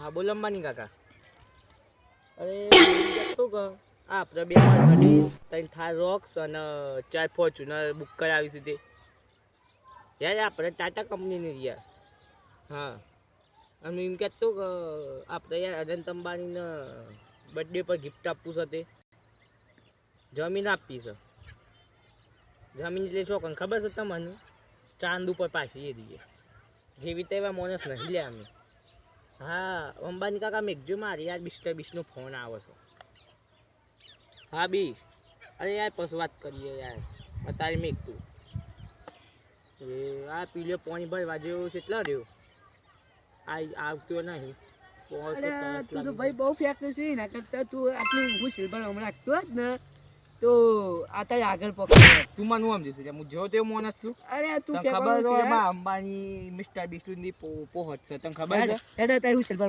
હા બોલો અંબાની કાકા. અરે શું કહો આપણે બે ગાડી ત્રણ થાર રોક્સ અને 4 ફોર્ચ્યુનર બુક કરાવી છે તે યાર આપણે ટાટા કંપનીની યાર. હા અને એમ કહેતું કે આપણે યાર અનંત અંબાણીને બર્થડે પર ગિફ્ટ આપવું છે તે જમીન આપવી છે. જમીન એટલે શું કંઈ ખબર છે તમને? ચાંદ ઉપર પાછી એ દઈએ જેવી તેવા માણસ નહીં લે અમે. હા અંબાની કાકા મેઘજો મારી યાર મિસ્ટર બીસનો ફોન આવે છે. હા બી અરે યાર પછી વાત કરીએ યાર અત્યારે મેઘ તું એ આ પીલે પાણી ભરવા જેવું છે એટલા રહ્યો આવતો નહીં. અરે તું તો ભાઈ બહુ ફેંક છે એના કરતા તું આટલું હું સિલ્વર હમણાં રાખતો હોત ને તો અત્યારે આગળ પકડ. તું મને હું સમજી છું હું જેવો તેવો માણસ છું. અરે તું ખબર તો એમાં અંબાણી મિસ્ટર બીસની પહોંચ છે તને ખબર છે? હું સિલ્વર